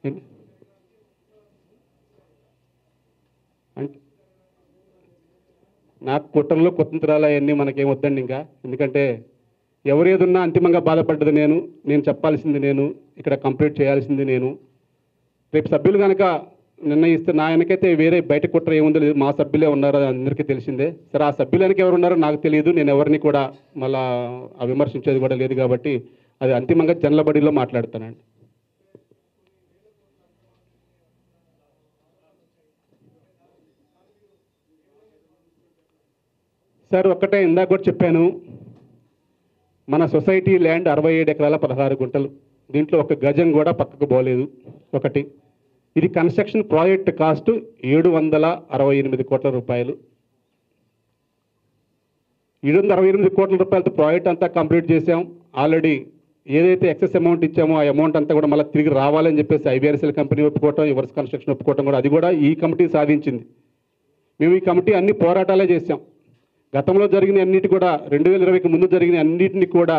ఏంటి? అంటే నాకు కుట్రలు కుతంత్రాలు అవన్నీ మనకేం వద్దండి ఇంకా. ఎందుకంటే ఎవరు ఏదున్నా అంతిమంగా బాధపడ్డది నేను చెప్పాల్సింది నేను, ఇక్కడ కంప్లీట్ చేయాల్సింది నేను. రేపు సభ్యులు కనుక నిర్ణయిస్తే నా వెనకైతే వేరే బయట కుట్ర ఏముందో లేదు, మా సభ్యులే ఉన్నారో అందరికీ తెలిసిందే. సరే ఆ సభ్యులు వెనక ఎవరు ఉన్నారో నాకు తెలియదు, నేను ఎవరిని కూడా మళ్ళా విమర్శించేది కూడా లేదు కాబట్టి అది అంతిమంగా జనరల్ బడిలో మాట్లాడతానండి. సార్ ఒక్కటే ఇందాక కూడా చెప్పాను, మన సొసైటీ ల్యాండ్ 67 ఎకరాల 16 గుంటలు, దీంట్లో ఒక గజం కూడా పక్కకు పోలేదు. ఒకటి, ఇది కన్స్ట్రక్షన్ ప్రాజెక్ట్ కాస్ట్ 768 కోట్ల రూపాయలు. 768 కోట్ల రూపాయలతో ప్రాజెక్ట్ అంతా కంప్లీట్ చేసాం. ఆల్రెడీ ఏదైతే ఎక్సెస్ అమౌంట్ ఇచ్చామో ఆ అమౌంట్ అంతా కూడా మళ్ళీ తిరిగి రావాలని చెప్పేసి ఐబీఆర్సీఎల్ కంపెనీ ఒప్పుకోవటం, రివర్స్ కన్స్ట్రక్షన్ ఒప్పుకోవటం కూడా అది కూడా ఈ కమిటీ సాధించింది. మేము ఈ కమిటీ అన్ని పోరాటాలే చేసాం. గతంలో జరిగిన అన్నిటి కూడా 2020కి ముందు జరిగిన అన్నిటిని కూడా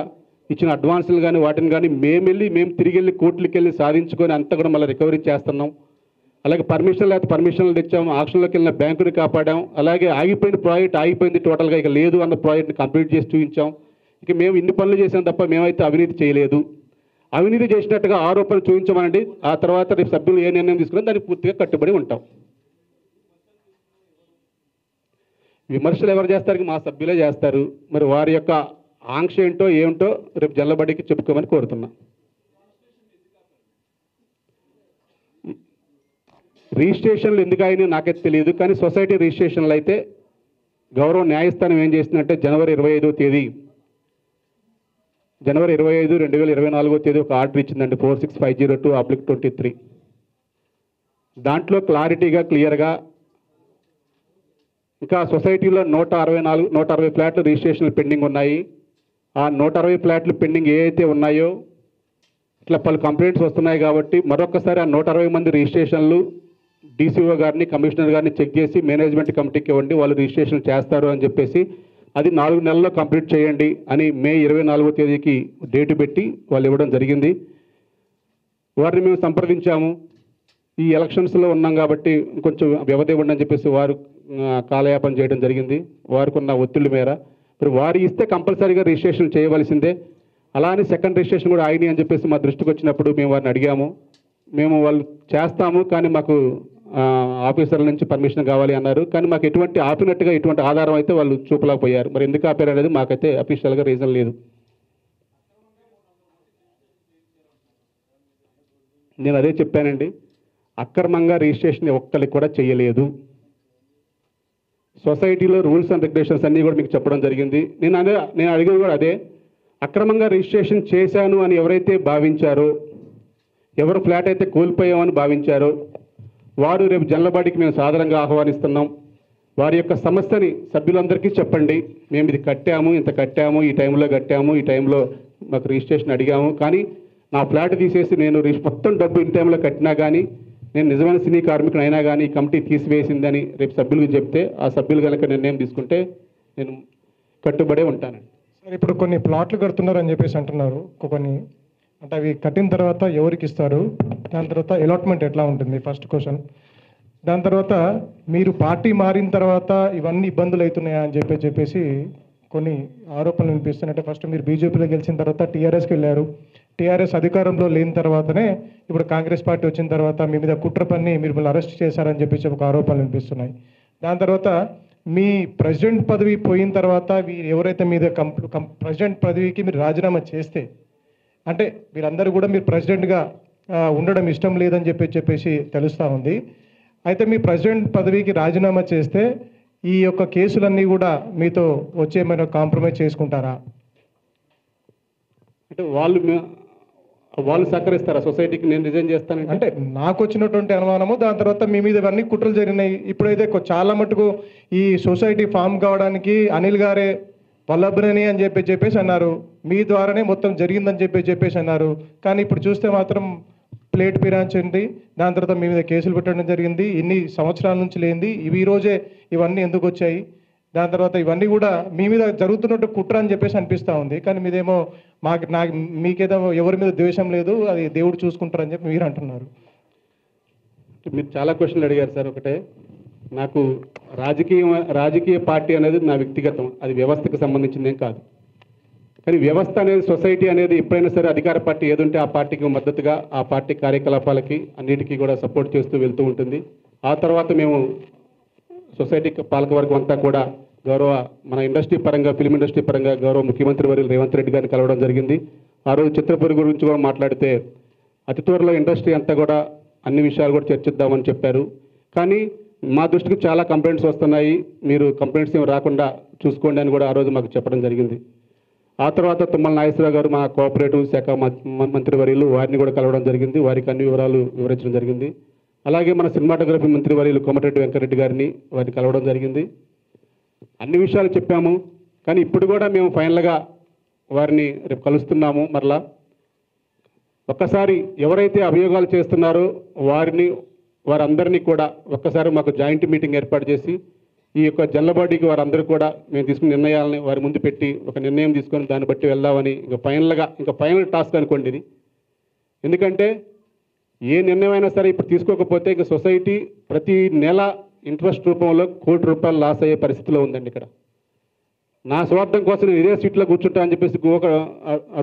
ఇచ్చిన అడ్వాన్సులు కానీ వాటిని కానీ మేము తిరిగి వెళ్ళి కోర్టులకు వెళ్ళి సాధించుకొని అంతా కూడా మళ్ళీ రికవరీ చేస్తున్నాం. అలాగే పర్మిషన్లు తెచ్చాము, ఆక్షన్లోకి వెళ్ళిన బ్యాంకుని కాపాడాం. అలాగే ఆగిపోయిన ప్రాజెక్ట్ ఆగిపోయింది, టోటల్గా ఇక లేదు అన్న ప్రాజెక్ట్ని కంప్లీట్ చేసి చూపించాం. ఇక మేము ఇన్ని పనులు చేసాం తప్ప మేమైతే అవినీతి చేయలేదు. అవినీతి చేసినట్టుగా ఆరోపణలు చూపించమనండి, ఆ తర్వాత రేపు సభ్యులు ఏ నిర్ణయం తీసుకున్నా దానికి పూర్తిగా కట్టుబడి ఉంటాం. విమర్శలు ఎవరు చేస్తారు? మా సభ్యులే చేస్తారు. మరి వారి యొక్క ఆంక్ష ఏంటో ఏమిటో రేపు జల్లబడికి చెప్పుకోమని కోరుతున్నా. రిజిస్ట్రేషన్లు ఎందుకు అయినా నాకైతే తెలియదు, కానీ సొసైటీ రిజిస్ట్రేషన్లు అయితే గౌరవ న్యాయస్థానం ఏం చేసిందంటే జనవరి 25వ తేదీ 2024 తేదీ ఒక ఆర్డర్ ఇచ్చిందండి, 46502/23. దాంట్లో క్లారిటీగా క్లియర్గా ఇంకా సొసైటీలో 160 ఫ్లాట్లు రిజిస్ట్రేషన్లు పెండింగ్ ఉన్నాయి. ఆ 160 ఫ్లాట్లు పెండింగ్ ఏవైతే ఉన్నాయో ఇట్లా పలు కంప్లైంట్స్ వస్తున్నాయి కాబట్టి మరొకసారి ఆ 160 మంది రిజిస్ట్రేషన్లు డీసీఓ గారిని, కమిషనర్ గారిని చెక్ చేసి మేనేజ్మెంట్ కమిటీకి ఇవ్వండి, వాళ్ళు రిజిస్ట్రేషన్ చేస్తారు అని చెప్పేసి అది 4 నెలల్లో కంప్లీట్ చేయండి అని మే 24వ తేదీకి డేటు పెట్టి వాళ్ళు ఇవ్వడం జరిగింది. వారిని మేము సంప్రదించాము. ఈ ఎలక్షన్స్లో ఉన్నాం కాబట్టి కొంచెం వ్యవధి ఇవ్వండి అని చెప్పేసి వారు కాలయాపన చేయడం జరిగింది. వారికి ఉన్న ఒత్తిడి మేర మరి వారు ఇస్తే కంపల్సరీగా రిజిస్ట్రేషన్ చేయవలసిందే. అలానే సెకండ్ రిజిస్ట్రేషన్ కూడా ఆగినాయి అని చెప్పేసి మా దృష్టికి వచ్చినప్పుడు మేము వారిని అడిగాము. మేము వాళ్ళు చేస్తాము కానీ మాకు ఆఫీసర్ల నుంచి పర్మిషన్ కావాలి అన్నారు. కానీ మాకు ఆపినట్టుగా ఎటువంటి ఆధారం అయితే వాళ్ళు చూపలేకపోయారు. మరి ఎందుకు ఆపారు అనేది మాకైతే అఫీషియల్గా రీజన్ లేదు. నేను అదే చెప్పానండి, అక్రమంగా రిజిస్ట్రేషన్ ఒక్కరికి కూడా చేయలేదు. సొసైటీలో రూల్స్ అండ్ రెగ్యులేషన్స్ అన్నీ కూడా మీకు చెప్పడం జరిగింది. నేను అడిగేది కూడా అదే, అక్రమంగా రిజిస్ట్రేషన్ చేశాను అని ఎవరైతే భావించారో, ఎవరు ఫ్లాట్ అయితే కోల్పోయామని భావించారో వారు రేపు జనరల్ మేము సాధారణంగా ఆహ్వానిస్తున్నాం. వారి యొక్క సమస్యని సభ్యులందరికీ చెప్పండి. మేము ఇది కట్టాము, ఇంత కట్టాము, ఈ టైంలో కట్టాము, ఈ టైంలో మాకు రిజిస్ట్రేషన్ అడిగాము, కానీ నా ఫ్లాట్ తీసేసి నేను మొత్తం డబ్బు ఇన్ టైంలో కట్టినా కానీ, నేను నిజమైన సినీ కార్మికుడు అయినా కానీ ఈ కమిటీ తీసివేసిందని రేపు సభ్యులకు చెప్తే ఆ సభ్యులు కనుక నిర్ణయం తీసుకుంటే నేను కట్టుబడే ఉంటానండి. సార్, ఇప్పుడు కొన్ని ప్లాట్లు కడుతున్నారు అని చెప్పేసి అంటున్నారు. కొన్ని అంటే అవి కట్టిన తర్వాత ఎవరికి ఇస్తారు, దాని తర్వాత అలాట్మెంట్ ఎట్లా ఉంటుంది, ఫస్ట్ క్వశ్చన్. దాని తర్వాత మీరు పార్టీ మారిన తర్వాత ఇవన్నీ ఇబ్బందులు అవుతున్నాయా అని చెప్పేసి కొన్ని ఆరోపణలు వినిపిస్తున్నాయి. ఫస్ట్ మీరు బీజేపీలో గెలిచిన తర్వాత టీఆర్ఎస్కి వెళ్ళారు. టీఆర్ఎస్ అధికారంలో లేని తర్వాతనే ఇప్పుడు కాంగ్రెస్ పార్టీ వచ్చిన తర్వాత మీ మీద కుట్ర పన్ని మిమ్మల్ని అరెస్ట్ చేశారని చెప్పేసి ఒక ఆరోపణలు వినిపిస్తున్నాయి. దాని తర్వాత మీ ప్రెసిడెంట్ పదవి పోయిన తర్వాత ఎవరైతే మీద ప్రెసిడెంట్ పదవికి మీరు రాజీనామా చేస్తే, అంటే మీరందరూ కూడా మీరు ప్రెసిడెంట్గా ఉండడం ఇష్టం లేదని చెప్పేసి తెలుస్తూ ఉంది. అయితే మీ ప్రెసిడెంట్ పదవికి రాజీనామా చేస్తే ఈ యొక్క కేసులన్నీ కూడా మీతో వచ్చేమైనా కాంప్రమైజ్ చేసుకుంటారా? అంటే వాళ్ళు సహకరిస్తారా సొసైటీకి నేను రిజైన్ చేస్తానంటే? అంటే నాకు వచ్చినటువంటి అనుమానము, దాని తర్వాత మీ మీద ఇవన్నీ కుట్రలు జరిగినాయి. ఇప్పుడైతే చాలా మటుకు ఈ సొసైటీ ఫామ్ కావడానికి అనిల్ గారే వల్లభ్రని అని చెప్పేసి అన్నారు, మీ ద్వారానే మొత్తం జరిగిందని చెప్పేసి అన్నారు. కానీ ఇప్పుడు చూస్తే మాత్రం ప్లేట్ పిరాంచింది, దాని తర్వాత మీ మీద కేసులు పెట్టడం జరిగింది. ఇన్ని సంవత్సరాల నుంచి లేనిది ఈ రోజే ఇవన్నీ ఎందుకు వచ్చాయి? దాని తర్వాత ఇవన్నీ కూడా మీ మీద జరుగుతున్నట్టు కుట్ర అని చెప్పేసి అనిపిస్తూ ఉంది. కానీ మీదేమో మీకేదో ఎవరి మీద ద్వేషం లేదు, అది దేవుడు చూసుకుంటారని చెప్పి మీరు అంటున్నారు. మీరు చాలా క్వశ్చన్లు అడిగారు సార్. ఒకటే, నాకు రాజకీయ పార్టీ అనేది నా వ్యక్తిగతం, అది వ్యవస్థకు సంబంధించిందేం కాదు. కానీ వ్యవస్థ అనేది, సొసైటీ అనేది ఎప్పుడైనా సరే అధికార పార్టీ ఏదుంటే ఆ పార్టీకి మద్దతుగా, ఆ పార్టీ కార్యకలాపాలకి అన్నిటికీ కూడా సపోర్ట్ చేస్తూ వెళ్తూ ఉంటుంది. ఆ తర్వాత మేము సొసైటీ పాలకవర్గం అంతా కూడా మన ఇండస్ట్రీ పరంగా, ఫిల్మ్ ఇండస్ట్రీ పరంగా గౌరవ ముఖ్యమంత్రి వర్యులు రేవంత్ రెడ్డి గారిని కలవడం జరిగింది. ఆ రోజు చిత్రపురి గురించి కూడా మాట్లాడితే అతి త్వరలో ఇండస్ట్రీ అంతా కూడా అన్ని విషయాలు కూడా చర్చిద్దామని చెప్పారు. కానీ మా దృష్టికి చాలా కంప్లైంట్స్ వస్తున్నాయి, మీరు కంప్లైంట్స్ ఏమి రాకుండా చూసుకోండి అని కూడా ఆ రోజు మాకు చెప్పడం జరిగింది. ఆ తర్వాత తుమ్మల నాగేశ్వరరావు గారు మా కోఆపరేటివ్ శాఖ మంత్రి వర్యులు, వారిని కూడా కలవడం జరిగింది. వారికి అన్ని వివరాలు వివరించడం జరిగింది. అలాగే మన సినిమాటోగ్రఫీ మంత్రి వర్యులు కోమటిరెడ్డి వెంకరెడ్డి గారిని, వారిని కలవడం జరిగింది. అన్ని విషయాలు చెప్పాము. కానీ ఇప్పుడు కూడా మేము ఫైనల్గా వారిని రేపు కలుస్తున్నాము. మరలా ఒక్కసారి ఎవరైతే అభియోగాలు చేస్తున్నారో వారందరినీ కూడా ఒక్కసారి మాకు జాయింట్ మీటింగ్ ఏర్పాటు చేసి ఈ యొక్క జల్లబాడీకి వారందరూ కూడా మేము తీసుకున్న నిర్ణయాలని వారి ముందు పెట్టి ఒక నిర్ణయం తీసుకొని దాన్ని బట్టి వెళ్దామని ఇంకా ఫైనల్ టాస్క్ అనుకోండి ఇది. ఎందుకంటే ఏ నిర్ణయం అయినా సరే ఇప్పుడు తీసుకోకపోతే ఇంకా సొసైటీ ప్రతి నెల ఇంట్రెస్ట్ రూపంలో ₹1,00,00,000 లాస్ అయ్యే పరిస్థితిలో ఉందండి. ఇక్కడ నా స్వార్థం కోసం నేను ఇదే సీట్లో కూర్చుంటా అని చెప్పేసి ఒక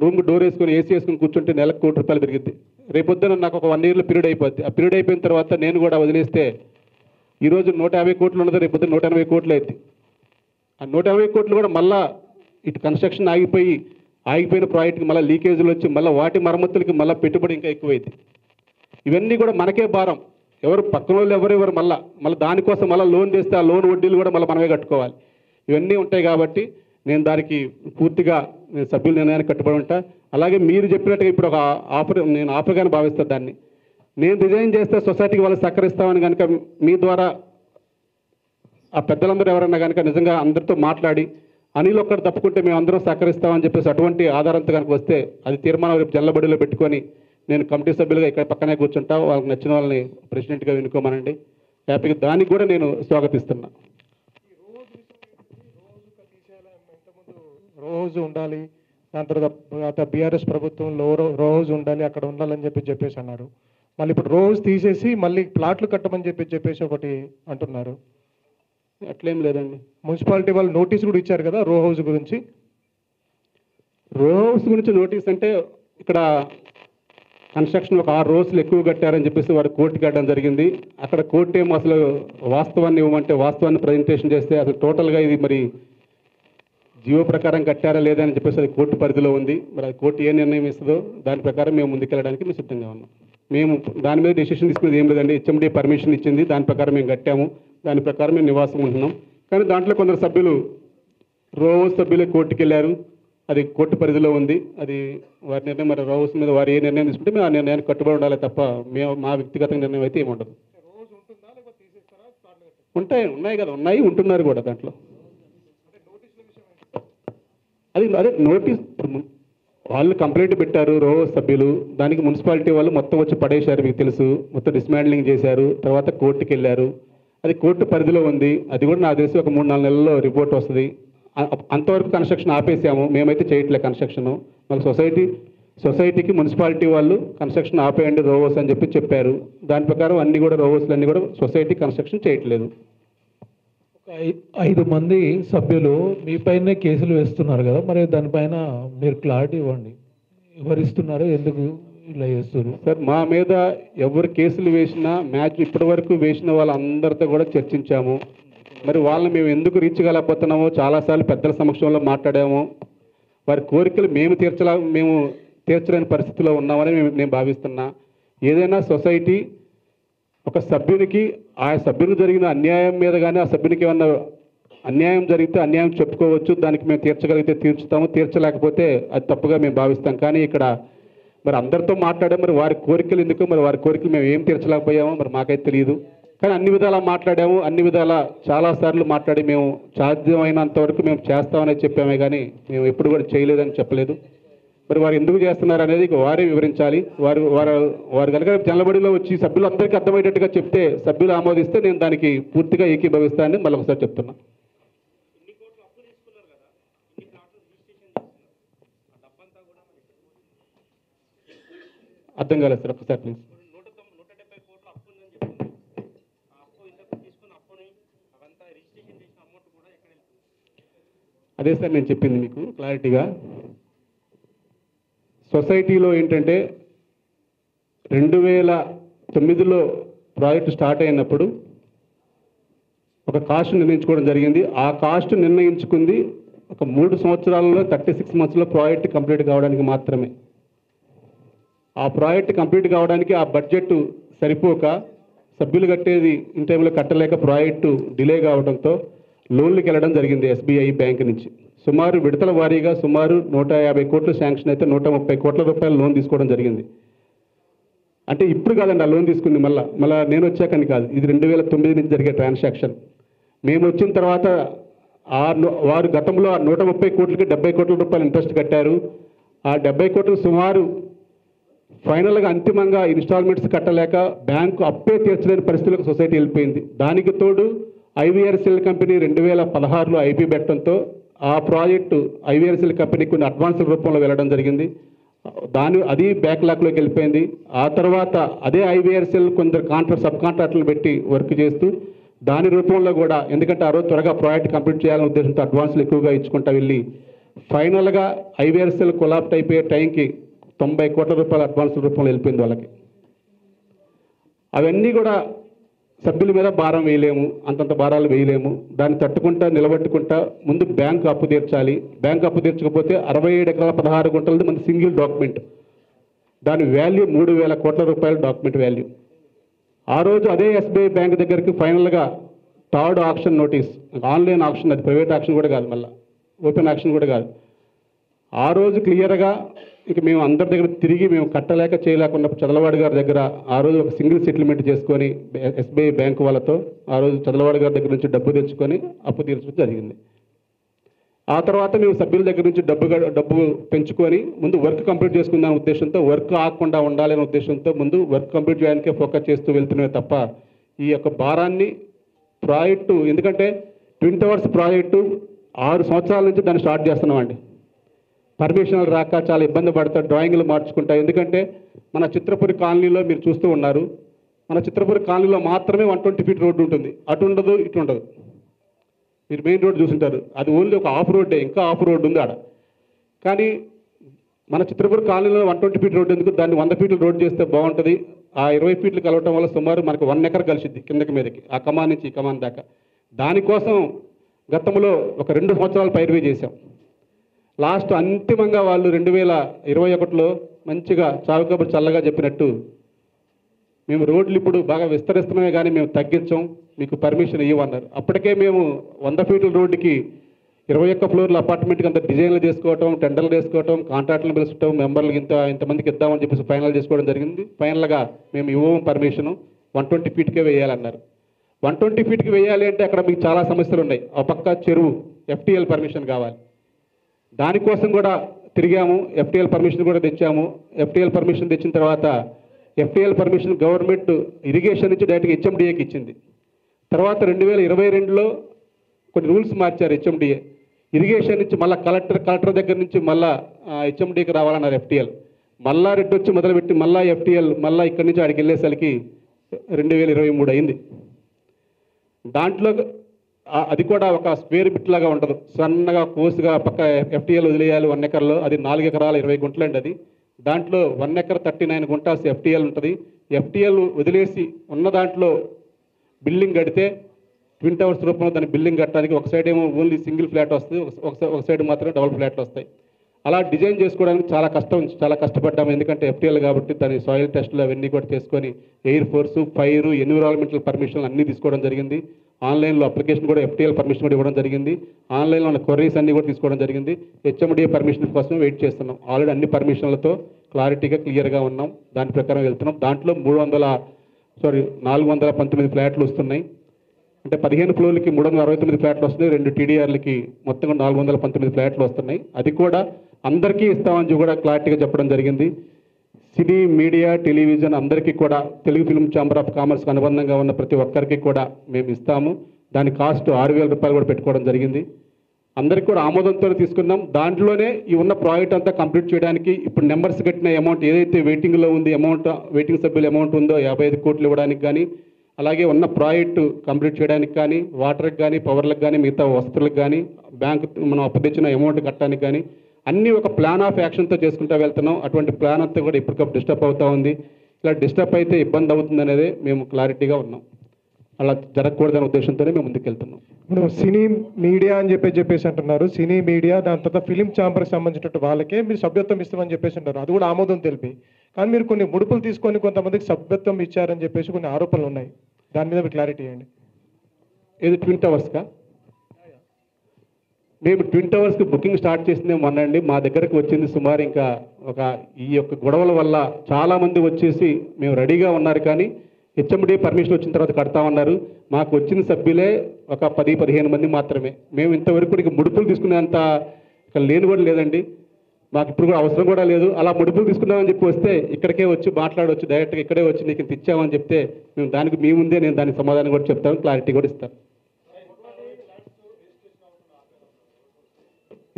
రూమ్ డోర్ వేసుకొని ఏసీ వేసుకొని కూర్చుంటే నెలకు ₹1,00,00,000 పెరిగింది. రేపొద్దున నాకు ఒక 1 ఇయర్లో పీరియడ్ అయిపోద్ది. ఆ పీరియడ్ అయిపోయిన తర్వాత నేను కూడా వదిలేస్తే ఈరోజు 150 కోట్లు ఉన్నది, రేపొద్దున 180 కోట్లు అయింది. ఆ 180 కోట్లు కూడా మళ్ళా ఇటు కన్స్ట్రక్షన్ ఆగిపోయిన ప్రాజెక్ట్కి మళ్ళీ లీకేజీలు వచ్చి మళ్ళీ వాటి మరమ్మతులకి మళ్ళీ పెట్టుబడి ఇంకా ఎక్కువైంది. ఇవన్నీ కూడా మనకే భారం. ఎవరు పక్కన వాళ్ళు ఎవరెవరు మళ్ళీ దానికోసం మళ్ళీ లోన్ తెస్తే ఆ లోన్ వడ్డీలు కూడా మళ్ళీ మనమే కట్టుకోవాలి. ఇవన్నీ ఉంటాయి కాబట్టి నేను దానికి పూర్తిగా సభ్యుల నిర్ణయానికి కట్టుబడి ఉంటా. అలాగే మీరు చెప్పినట్టుగా ఇప్పుడు నేను ఆఫర్గానే భావిస్తాను దాన్ని. నేను రిజైన్ చేస్తే సొసైటీకి వాళ్ళు సహకరిస్తామని కనుక మీ ద్వారా ఆ పెద్దలందరూ ఎవరన్నా కనుక నిజంగా అందరితో మాట్లాడి అనిల్ ఒక్కడు తప్పుకుంటే మేము అందరం సహకరిస్తామని చెప్పేసి అటువంటి ఆధారంతో కనుక వస్తే అది తీర్మానం రేపు జల్లబడిలో పెట్టుకొని నేను కమిటీ సభ్యులుగా ఇక్కడ పక్కనే కూర్చుంటా. వాళ్ళకి నచ్చిన వాళ్ళని ప్రెసిడెంట్గా ఎన్నుకోమనండి. హ్యాపీగా దానికి కూడా నేను స్వాగతిస్తున్నా. రోజు ఉండాలి, దాని తర్వాత బీఆర్ఎస్ ప్రభుత్వంలో రోజు ఉండాలి, అక్కడ ఉండాలని చెప్పేసి అన్నారు. మళ్ళీ ఇప్పుడు రోజు తీసేసి మళ్ళీ ప్లాట్లు కట్టమని చెప్పేసి ఒకటి అంటున్నారు. అట్లేం లేదండి. మున్సిపాలిటీ వాళ్ళు నోటీస్ కూడా ఇచ్చారు కదా రో హౌస్ గురించి. రో హౌస్ గురించి నోటీస్ అంటే ఇక్కడ కన్స్ట్రక్షన్ ఒక 6 రోజులు ఎక్కువ కట్టారని చెప్పేసి వారు కోర్టుకి వెళ్ళడం జరిగింది. అక్కడ కోర్టు ఏమో అసలు వాస్తవాన్ని ఇవ్వమంటే వాస్తవాన్ని ప్రజెంటేషన్ చేస్తే అసలు టోటల్గా ఇది మరి జీవో ప్రకారం కట్టారా లేదా అని చెప్పేసి అది కోర్టు పరిధిలో ఉంది. మరి అది కోర్టు ఏ నిర్ణయం ఇస్తుందో దాని ప్రకారం మేము ముందుకెళ్ళడానికి మేము సిద్ధంగా ఉన్నాం. మేము దాని మీద డెసిషన్ తీసుకునేది ఏం లేదండి. హెచ్ఎండి పర్మిషన్ ఇచ్చింది, దాని ప్రకారం మేము కట్టాము, దాని ప్రకారం మేము నివాసం ఉంటున్నాం. కానీ దాంట్లో కొందరు సభ్యులు రోహౌస్ సభ్యులే కోర్టుకి వెళ్ళారు. అది కోర్టు పరిధిలో ఉంది. అది వారి నిర్ణయం. మరి రోహౌస్ మీద వారు ఏ నిర్ణయం తీసుకుంటే మేము ఆ నిర్ణయానికి కట్టుబడి ఉండాలి తప్ప మా వ్యక్తిగత నిర్ణయం అయితే ఏమి ఉండదు. ఉన్నాయి కదా, ఉంటున్నారు కూడా దాంట్లో. అదే నోటీస్ వాళ్ళు కంప్లైంట్ పెట్టారు రోహౌస్ సభ్యులు, దానికి మున్సిపాలిటీ వాళ్ళు మొత్తం వచ్చి పడేశారు. మీకు తెలుసు, మొత్తం డిస్మాండ్లింగ్ చేశారు. తర్వాత కోర్టుకి వెళ్ళారు. అది కోర్టు పరిధిలో ఉంది. అది కూడా నాకు తెలిసి ఒక 3-4 నెలల్లో రిపోర్ట్ వస్తుంది. అంతవరకు కన్స్ట్రక్షన్ ఆపేసాము. మేమైతే చేయట్లే కన్స్ట్రక్షన్. మాకు సొసైటీకి మున్సిపాలిటీ వాళ్ళు కన్స్ట్రక్షన్ ఆపేయండి రోహౌస్ అని చెప్పారు. దాని ప్రకారం అన్ని కూడా రోహౌస్లు అన్నీ కూడా సొసైటీ కన్స్ట్రక్షన్ చేయట్లేదు. 5 మంది సభ్యులు మీపైనే కేసులు వేస్తున్నారు కదా, మరి దానిపైన మీరు క్లారిటీ ఇవ్వండి. ఎవరు ఇస్తున్నారు, ఎందుకు ఇలా చేస్తారు? సార్, మా మీద ఎవరు కేసులు వేసినా ఇప్పటి వరకు వేసిన వాళ్ళందరితో కూడా చర్చించాము. మరి వాళ్ళని మేము ఎందుకు రీచ్ కాలేకపోతున్నామో చాలాసార్లు పెద్దల సమక్షంలో మాట్లాడాము. వారి కోరికలు మేము తీర్చలేని పరిస్థితిలో ఉన్నామని నేను భావిస్తున్నా. ఏదైనా సొసైటీ ఒక సభ్యునికి ఆ సభ్యునికి జరిగిన అన్యాయం మీద కానీ ఆ సభ్యునికి ఏమన్నా అన్యాయం జరిగితే అన్యాయం చెప్పుకోవచ్చు. దానికి మేము తీర్చగలిగితే తీర్చుతాము, తీర్చలేకపోతే అది తప్పుగా మేము భావిస్తాం. కానీ ఇక్కడ మరి అందరితో మాట్లాడాము. మరి వారి కోరికలు ఎందుకు, మరి వారి కోరికలు మేము ఏం తీర్చలేకపోయామో మరి మాకైతే తెలియదు. కానీ అన్ని విధాలా మాట్లాడాము, అన్ని విధాలా చాలాసార్లు మాట్లాడి మేము సాధ్యమైనంత వరకు మేము చేస్తామని చెప్పామే కానీ మేము ఎప్పుడు కూడా చేయలేదని చెప్పలేదు. మరి వారు ఎందుకు చేస్తున్నారు అనేది వారే వివరించాలి. వారు కనుక జనబడిలో వచ్చి సభ్యులందరికీ అర్థమయ్యేటట్టుగా చెప్తే, సభ్యులు ఆమోదిస్తే నేను దానికి పూర్తిగా ఏకీభవిస్తానని మళ్ళీ ఒకసారి చెప్తున్నా. అర్థం కాలేదు సార్, ఒకసారి ప్లీజ్. అదే సార్ నేను చెప్పింది మీకు క్లారిటీగా. సొసైటీలో ఏంటంటే 2009లో ప్రాజెక్టు స్టార్ట్ అయినప్పుడు ఒక కాస్ట్ నిర్ణయించుకోవడం జరిగింది. ఆ కాస్ట్ నిర్ణయించుకుంది ఒక 3 సంవత్సరాలలో 36 మంత్స్లో ప్రాజెక్ట్ కంప్లీట్ కావడానికి మాత్రమే. ఆ ప్రాజెక్ట్ కంప్లీట్ కావడానికి ఆ బడ్జెట్ సరిపోక సభ్యులు కట్టేది ఇన్ టైంలో కట్టలేక ప్రాజెక్టు డిలే కావడంతో లోన్లకు వెళ్ళడం జరిగింది ఎస్బీఐ బ్యాంక్ నుంచి. సుమారు విడతల వారీగా సుమారు 150 కోట్లు శాంక్షన్ అయితే 130 కోట్ల రూపాయలు లోన్ తీసుకోవడం జరిగింది. అంటే ఇప్పుడు కాదండి ఆ లోన్ తీసుకుంది, మళ్ళీ నేను వచ్చాకని కాదు, ఇది 2009 నుంచి జరిగే ట్రాన్సాక్షన్. మేము వచ్చిన తర్వాత వారు గతంలో 130 కోట్లకి 70 కోట్ల రూపాయలు ఇంట్రెస్ట్ కట్టారు. ఆ 70 కోట్లు సుమారు ఫైనల్గా అంతిమంగా ఇన్స్టాల్మెంట్స్ కట్టలేక బ్యాంకు అప్పే తీర్చలేని పరిస్థితులకు సొసైటీ వెళ్ళిపోయింది. దానికి తోడు ఐవీఆర్సీఎల్ కంపెనీ 2016లో ఐపీ పెట్టడంతో ఆ ప్రాజెక్టు ఐవీఆర్సీఎల్ కంపెనీ కొన్ని అడ్వాన్సుల రూపంలో వెళ్ళడం జరిగింది. అది బ్యాక్లాగ్లోకి వెళ్ళిపోయింది. ఆ తర్వాత అదే ఐవీఆర్సీఎల్ కొందరు సబ్ కాంట్రాక్టర్లు పెట్టి వర్క్ చేస్తూ దాని రూపంలో కూడా, ఎందుకంటే ఆ రోజు త్వరగా ప్రాజెక్ట్ కంప్లీట్ చేయాలనే ఉద్దేశంతో అడ్వాన్సులు ఎక్కువగా ఇచ్చుకుంటా వెళ్ళి ఫైనల్గా ఐవీఆర్సీఎల్ కొలాప్ట్ అయిపోయే టైంకి 90 కోట్ల రూపాయల అడ్వాన్సుల రూపంలో వెళ్ళిపోయింది వాళ్ళకి. అవన్నీ కూడా సభ్యుల మీద భారం వేయలేము, అంతంత భారాలు వేయలేము. దాన్ని తట్టుకుంటా నిలబెట్టుకుంటా ముందు బ్యాంకు అప్పు తీర్చాలి. బ్యాంకు అప్పు తీర్చకపోతే 67 ఎకరాల 16 గుంటలది మన సింగిల్ డాక్యుమెంట్, దాని వాల్యూ 3,000 కోట్ల రూపాయల డాక్యుమెంట్ వాల్యూ. ఆ రోజు అదే ఎస్బీఐ బ్యాంక్ దగ్గరికి ఫైనల్గా third auction notice, online auction, అది ప్రైవేట్ ఆక్షన్ కూడా కాదు, మళ్ళీ ఓపెన్ ఆక్షన్ కూడా కాదు. ఆ రోజు క్లియర్గా ఇక మేము అందరి దగ్గర తిరిగి మేము కట్టలేక చేయలేకున్నప్పుడు చదలవాడి గారి దగ్గర ఆ రోజు ఒక సింగిల్ సెటిల్మెంట్ చేసుకొని ఎస్బీఐ బ్యాంకు వాళ్ళతో ఆ రోజు చదలవాడి గారి దగ్గర నుంచి డబ్బు తెచ్చుకొని అప్పు తీర్చడం జరిగింది. ఆ తర్వాత మేము సభ్యుల దగ్గర నుంచి డబ్బు పెంచుకొని ముందు వర్క్ కంప్లీట్ చేసుకుందాం ఉద్దేశంతో, వర్క్ ఆగకుండా ఉండాలనే ఉద్దేశంతో ముందు వర్క్ కంప్లీట్ చేయడానికే ఫోకస్ చేస్తూ వెళ్తున్నామే తప్ప ఈ యొక్క భారాన్ని ప్రాజెక్టు, ఎందుకంటే ట్విన్ టవర్స్ ప్రాజెక్టు 6 సంవత్సరాల నుంచి దాన్ని స్టార్ట్ చేస్తున్నామండి. పర్మిషన్లు రాక చాలా ఇబ్బంది పడతారు, డ్రాయింగ్లు మార్చుకుంటా. ఎందుకంటే మన చిత్రపురి కాలనీలో మీరు చూస్తూ ఉన్నారు, మన చిత్రపురి కాలనీలో మాత్రమే 120 ఫీట్ రోడ్డు ఉంటుంది, అటు ఉండదు ఇటు ఉండదు. మీరు మెయిన్ రోడ్ చూసుంటారు, అది ఓన్లీ ఒక ఆఫ్ రోడ్డే, ఇంకా ఆఫ్ రోడ్ ఉంది ఆడ. కానీ మన చిత్రపురి కాలనీలో 120 ఫీట్ రోడ్డు ఎందుకు, దాన్ని 100 ఫీట్లు రోడ్ చేస్తే బాగుంటుంది. ఆ 20 ఫీట్లు కలవటం వల్ల సుమారు మనకు 1 ఎకర్ కలిసిద్ది కిందకి మీదకి, ఆ కమాన్ నుంచి ఈ కమాన్ దాకా. దానికోసం గతంలో ఒక 2 సంవత్సరాలు పైరువే చేశాం. లాస్ట్ అంతిమంగా వాళ్ళు 2021లో మంచిగా చావు కబురు చల్లగా చెప్పినట్టు మేము రోడ్లు ఇప్పుడు బాగా విస్తరిస్తున్నామే కానీ మేము తగ్గించాం, మీకు పర్మిషన్ ఇవ్వమన్నారు. అప్పటికే మేము 100 ఫీట్ల రోడ్డుకి 21 ఫ్లోర్ల అపార్ట్మెంట్కి అంత డిజైన్లు చేసుకోవటం, టెండర్లు చేసుకోవటం, కాంట్రాక్టులను పిలుచుకోవటం, మెంబర్లకు ఇంతమందికి ఇద్దామని చెప్పేసి ఫైనల్ చేసుకోవడం జరిగింది. ఫైనల్గా మేము ఇవ్వము పర్మిషను, 120 ఫీట్కే వేయాలన్నారు. 120 ఫీట్కి వేయాలి అంటే అక్కడ మీకు చాలా సమస్యలు ఉన్నాయి. ఆ పక్క చెరువు, ఎఫ్టీఎల్ పర్మిషన్ కావాలి. దానికోసం కూడా తిరిగాము, ఎఫ్టీఎల్ పర్మిషన్ కూడా తెచ్చాము. ఎఫ్టీఎల్ పర్మిషన్ తెచ్చిన తర్వాత ఎఫ్టీఎల్ పర్మిషన్ గవర్నమెంట్ ఇరిగేషన్ నుంచి డైరెక్ట్గా హెచ్ఎండిఏకి ఇచ్చింది. తర్వాత 2022లో కొన్ని రూల్స్ మార్చారు హెచ్ఎండిఏ. ఇరిగేషన్ నుంచి మళ్ళీ కలెక్టర్ దగ్గర నుంచి మళ్ళీ హెచ్ఎండిఏకి రావాలన్నారు ఎఫ్టీఎల్. మళ్ళా రెడ్డి వచ్చి మొదలుపెట్టి మళ్ళీ ఎఫ్టీఎల్ మళ్ళీ ఇక్కడి నుంచి ఆడికి వెళ్ళేసరికి 2023 అయింది. దాంట్లో అది కూడా ఒక స్క్వేర్ బిట్ లాగా ఉంటుంది, సన్నగా కోసుగా పక్క ఎఫ్టీఎల్ వదిలేయాలి 1 ఎకర్లో, అది 4 ఎకరాల 20 గుంటలండి. అది దాంట్లో 1 ఎకర్ 39 గుంటాస్ ఎఫ్టీఎల్ ఉంటుంది. ఎఫ్టీఎల్ వదిలేసి ఉన్న దాంట్లో బిల్డింగ్ కడితే ట్విన్ టవర్స్ రూపంలో దాన్ని బిల్డింగ్ కట్టడానికి ఒక సైడ్ ఏమో ఓన్లీ సింగిల్ ఫ్లాట్ వస్తుంది, ఒక సైడ్ మాత్రమే డబుల్ ఫ్లాట్లు వస్తాయి. అలా డిజైన్ చేసుకోవడానికి చాలా కష్టపడ్డాము. ఎందుకంటే ఎఫ్టీఎల్ కాబట్టి దాని సాయిల్ టెస్టులు అవన్నీ కూడా చేసుకొని ఎయిర్ ఫోర్సు, ఫైరు, ఎన్విరాన్మెంటల్ పర్మిషన్లు అన్నీ తీసుకోవడం జరిగింది. ఆన్లైన్లో అప్లికేషన్ కూడా ఎఫ్టీఎల్ పర్మిషన్ కూడా ఇవ్వడం జరిగింది. ఆన్లైన్లో ఉన్న క్వరీస్ అన్నీ కూడా తీసుకోవడం జరిగింది. హెచ్ఎండిఏ పర్మిషన్ కోసం వెయిట్ చేస్తున్నాం. ఆల్రెడీ అన్ని పర్మిషన్లతో క్లారిటీగా క్లియర్గా ఉన్నాం, దాని ప్రకారం వెళ్తున్నాం. దాంట్లో 419 ఫ్లాట్లు వస్తున్నాయి. అంటే 15 ఫ్లోర్లకి 369 ఫ్లాట్లు వస్తున్నాయి, 2 టీడీఆర్లకి మొత్తంగా 419 ఫ్లాట్లు వస్తున్నాయి. అది కూడా అందరికీ ఇస్తామని కూడా క్లారిటీగా చెప్పడం జరిగింది. సినీ, మీడియా, టెలివిజన్ అందరికీ కూడా తెలుగు ఫిల్మ్ ఛాంబర్ ఆఫ్ కామర్స్కి అనుబంధంగా ఉన్న ప్రతి ఒక్కరికి కూడా మేము ఇస్తాము. దాని కాస్ట్ 6,000 రూపాయలు కూడా పెట్టుకోవడం జరిగింది. అందరికీ కూడా ఆమోదంతో తీసుకున్నాం. దాంట్లోనే ఈ ఉన్న ప్రాజెక్ట్ అంతా కంప్లీట్ చేయడానికి ఇప్పుడు నెంబర్స్ కట్టిన అమౌంట్ ఏదైతే వెయిటింగ్లో ఉంది, వెయిటింగ్ సభ్యుల అమౌంట్ ఉందో 55 కోట్లు ఇవ్వడానికి కానీ, అలాగే ఉన్న ప్రాజెక్టు కంప్లీట్ చేయడానికి కానీ, వాటర్కి కానీ, పవర్లకు కానీ, మిగతా వసతులకు కానీ, బ్యాంక్ మనం అప్పు తెచ్చిన అమౌంట్ కట్టడానికి కానీ అన్నీ ఒక ప్లాన్ ఆఫ్ యాక్షన్తో చేసుకుంటూ వెళ్తున్నాం. అటువంటి ప్లాన్ అంతా కూడా ఇప్పటికప్పుడు డిస్టర్బ్ అవుతూ ఉంది. ఇలా డిస్టర్బ్ అయితే ఇబ్బంది అవుతుంది అనేది మేము క్లారిటీగా ఉన్నాం. అలా జరగకూడదనే ఉద్దేశంతోనే మేము ముందుకెళ్తున్నాం. ఇప్పుడు సినీ మీడియా అని చెప్పేసి అంటున్నారు. సినీ మీడియా, దాని తర్వాత ఫిలిం ఛాంబర్కి సంబంధించినట్టు వాళ్ళకే మీరు సభ్యత్వం ఇస్తామని చెప్పేసి అంటారు. అది కూడా ఆమోదం తెలిపి, కానీ మీరు కొన్ని ముడుపులు తీసుకొని కొంతమందికి సభ్యత్వం ఇచ్చారని చెప్పేసి కొన్ని ఆరోపణలు ఉన్నాయి. దాని మీద మీరు క్లారిటీ ఇవ్వండి. ఇది ట్విన్ టవర్స్కా? మేము ట్విన్ టవర్స్కి బుకింగ్ స్టార్ట్ చేసిందే మొన్నండి. మా దగ్గరకు వచ్చింది సుమారు ఇంకా ఈ యొక్క గొడవల వల్ల చాలామంది వచ్చేసి మేము రెడీగా ఉన్నారు, కానీ హెచ్ఎండి పర్మిషన్ వచ్చిన తర్వాత కడతామన్నారు. మాకు వచ్చిన సభ్యులే ఒక 10-15 మంది మాత్రమే. మేము ఇంతవరకు ఇక ముడుపులు తీసుకునేంత ఇక్కడ లేని కూడా లేదండి. మాకు ఇప్పుడు కూడా అవసరం కూడా లేదు. అలా ముడుపులు తీసుకుందామని చెప్పి వస్తే ఇక్కడికే వచ్చి మాట్లాడవచ్చు, డైరెక్ట్గా ఇక్కడే వచ్చి నీకు ఇంత ఇచ్చామని చెప్తే మేము దానికి మీ ముందే నేను దానికి సమాధానం కూడా చెప్తాను, క్లారిటీ కూడా ఇస్తాను.